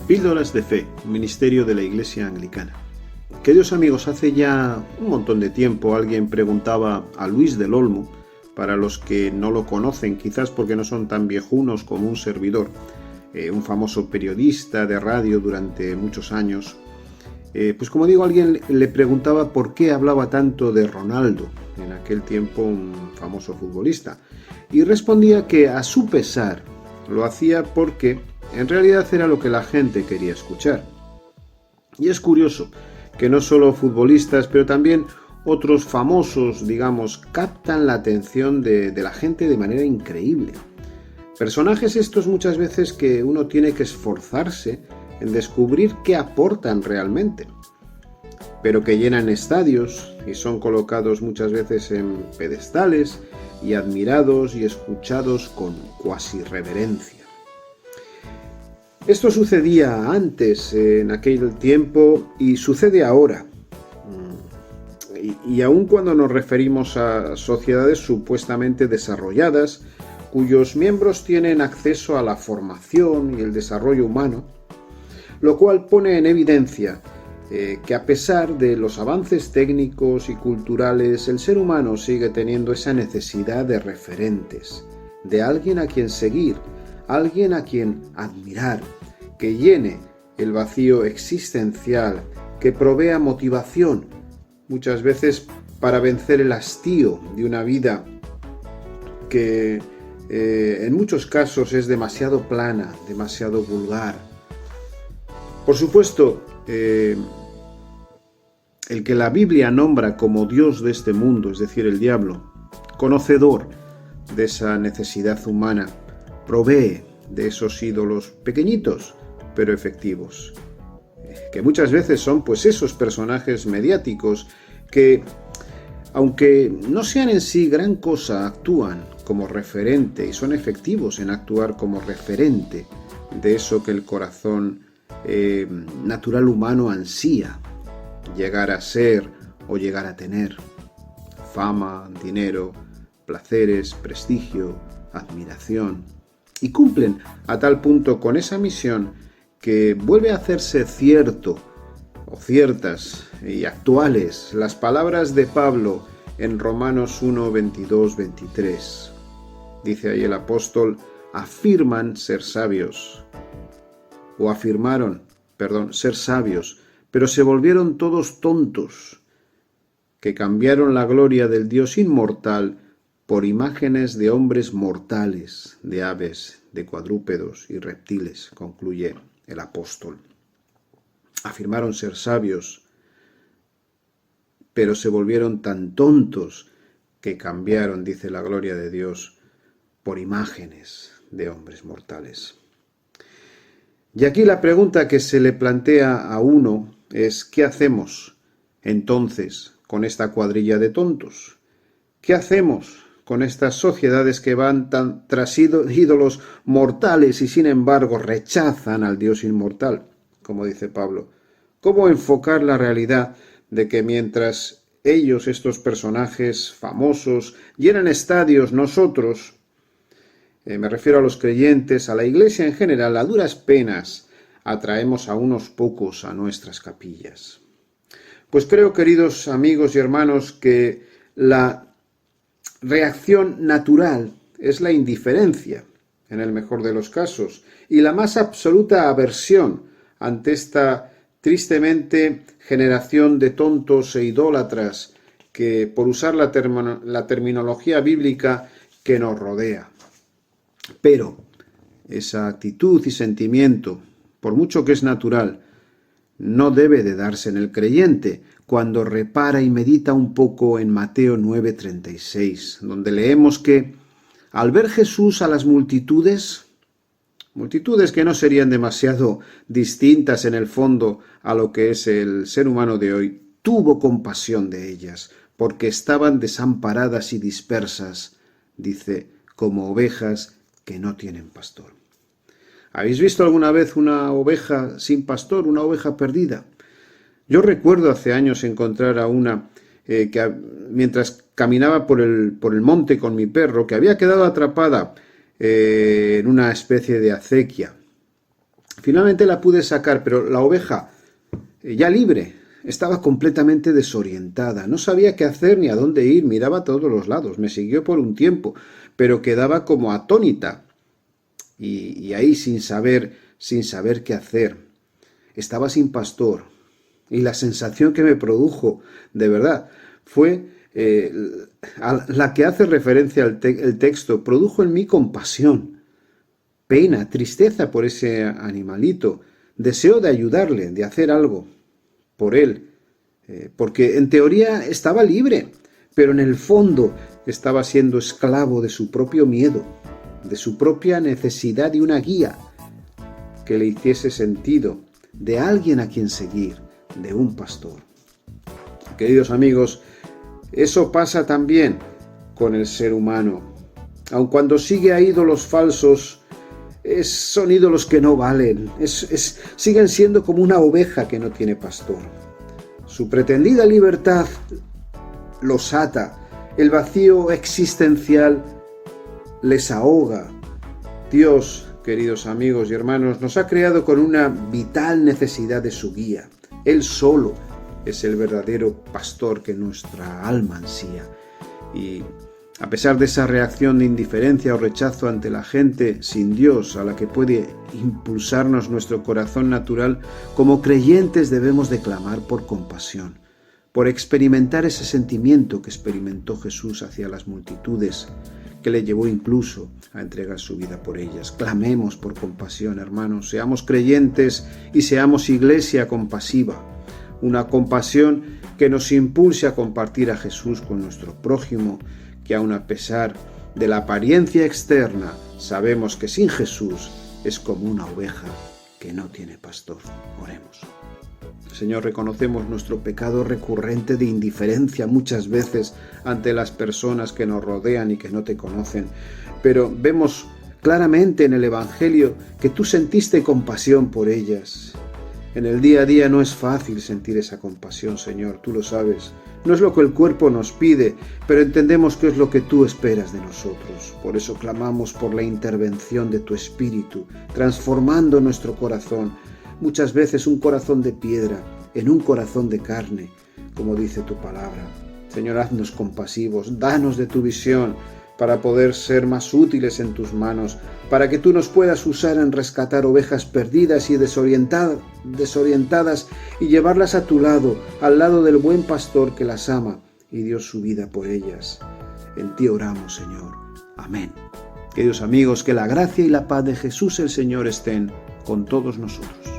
Píldoras de Fe, ministerio de la Iglesia Anglicana. Queridos amigos, hace ya un montón de tiempo alguien preguntaba a Luis del Olmo, para los que no lo conocen, quizás porque no son tan viejunos como un servidor, un famoso periodista de radio durante muchos años. Pues como digo, alguien le preguntaba por qué hablaba tanto de Ronaldo, en aquel tiempo un famoso futbolista, y respondía que a su pesar lo hacía porque en realidad era lo que la gente quería escuchar. Y es curioso que no solo futbolistas, pero también otros famosos, digamos, captan la atención de la gente de manera increíble. Personajes estos muchas veces que uno tiene que esforzarse en descubrir qué aportan realmente, pero que llenan estadios y son colocados muchas veces en pedestales y admirados y escuchados con cuasi reverencia. Esto sucedía antes, en aquel tiempo, y sucede ahora. Y aun cuando nos referimos a sociedades supuestamente desarrolladas, cuyos miembros tienen acceso a la formación y el desarrollo humano, lo cual pone en evidencia que a pesar de los avances técnicos y culturales, el ser humano sigue teniendo esa necesidad de referentes, de alguien a quien seguir, alguien a quien admirar, que llene el vacío existencial, que provea motivación, muchas veces para vencer el hastío de una vida que en muchos casos es demasiado plana, demasiado vulgar. Por supuesto, el que la Biblia nombra como Dios de este mundo, es decir, el diablo, conocedor de esa necesidad humana, provee de esos ídolos pequeñitos, pero efectivos, que muchas veces son pues esos personajes mediáticos que, aunque no sean en sí gran cosa, actúan como referente y son efectivos en actuar como referente de eso que el corazón natural humano ansía llegar a ser o llegar a tener: fama, dinero, placeres, prestigio, admiración, y cumplen a tal punto con esa misión que vuelve a hacerse cierto o ciertas y actuales las palabras de Pablo en Romanos 1, 22, 23. Dice ahí el apóstol: afirmaron ser sabios, pero se volvieron todos tontos, que cambiaron la gloria del Dios inmortal por imágenes de hombres mortales, de aves, de cuadrúpedos y reptiles, concluye el apóstol. Afirmaron ser sabios, pero se volvieron tan tontos que cambiaron, dice, la gloria de Dios por imágenes de hombres mortales. Y aquí la pregunta que se le plantea a uno es: ¿qué hacemos entonces con esta cuadrilla de tontos? ¿Qué hacemos con estas sociedades que van tras ídolos mortales y sin embargo rechazan al Dios inmortal, como dice Pablo? ¿Cómo enfocar la realidad de que mientras ellos, estos personajes famosos, llenan estadios, nosotros, me refiero a los creyentes, a la Iglesia en general, a duras penas atraemos a unos pocos a nuestras capillas? Pues creo, queridos amigos y hermanos, que la reacción natural es la indiferencia, en el mejor de los casos, y la más absoluta aversión ante esta tristemente generación de tontos e idólatras que, por usar la terminología bíblica, que nos rodea. Pero esa actitud y sentimiento, por mucho que es natural, no debe de darse en el creyente cuando repara y medita un poco en Mateo 9:36, donde leemos que al ver Jesús a las multitudes que no serían demasiado distintas en el fondo a lo que es el ser humano de hoy, tuvo compasión de ellas, porque estaban desamparadas y dispersas, dice, como ovejas que no tienen pastor. ¿Habéis visto alguna vez una oveja sin pastor, una oveja perdida? Yo recuerdo hace años encontrar a una que mientras caminaba por el monte con mi perro, que había quedado atrapada en una especie de acequia. Finalmente la pude sacar, pero la oveja, ya libre, estaba completamente desorientada. No sabía qué hacer ni a dónde ir, miraba a todos los lados. Me siguió por un tiempo, pero quedaba como atónita. Y ahí sin saber qué hacer. Estaba sin pastor. Y la sensación que me produjo, de verdad, fue a la que hace referencia el texto. Produjo en mí compasión, pena, tristeza por ese animalito. Deseo de ayudarle, de hacer algo por él. Porque en teoría estaba libre, pero en el fondo estaba siendo esclavo de su propio miedo, de su propia necesidad de una guía que le hiciese sentido, de alguien a quien seguir, de un pastor. Queridos amigos, eso pasa también con el ser humano. Aun cuando sigue a ídolos falsos, son ídolos que no valen, siguen siendo como una oveja que no tiene pastor. Su pretendida libertad los ata, el vacío existencial les ahoga. Dios, queridos amigos y hermanos, nos ha creado con una vital necesidad de su guía. Él solo es el verdadero pastor que nuestra alma ansía. Y a pesar de esa reacción de indiferencia o rechazo ante la gente sin Dios, a la que puede impulsarnos nuestro corazón natural, como creyentes debemos de clamar por compasión, por experimentar ese sentimiento que experimentó Jesús hacia las multitudes, que le llevó incluso a entregar su vida por ellas. Clamemos por compasión, hermanos, seamos creyentes y seamos iglesia compasiva, una compasión que nos impulse a compartir a Jesús con nuestro prójimo, que aun a pesar de la apariencia externa, sabemos que sin Jesús es como una oveja que no tiene pastor. Oremos. Señor, reconocemos nuestro pecado recurrente de indiferencia muchas veces ante las personas que nos rodean y que no te conocen, pero vemos claramente en el Evangelio que tú sentiste compasión por ellas. En el día a día no es fácil sentir esa compasión, Señor, tú lo sabes. No es lo que el cuerpo nos pide, pero entendemos que es lo que tú esperas de nosotros. Por eso clamamos por la intervención de tu Espíritu, transformando nuestro corazón, muchas veces un corazón de piedra, en un corazón de carne, como dice tu palabra. Señor, haznos compasivos, danos de tu visión, para poder ser más útiles en tus manos, para que tú nos puedas usar en rescatar ovejas perdidas y desorientadas y llevarlas a tu lado, al lado del buen pastor que las ama y dio su vida por ellas. En ti oramos, Señor. Amén. Queridos amigos, que la gracia y la paz de Jesús el Señor estén con todos nosotros.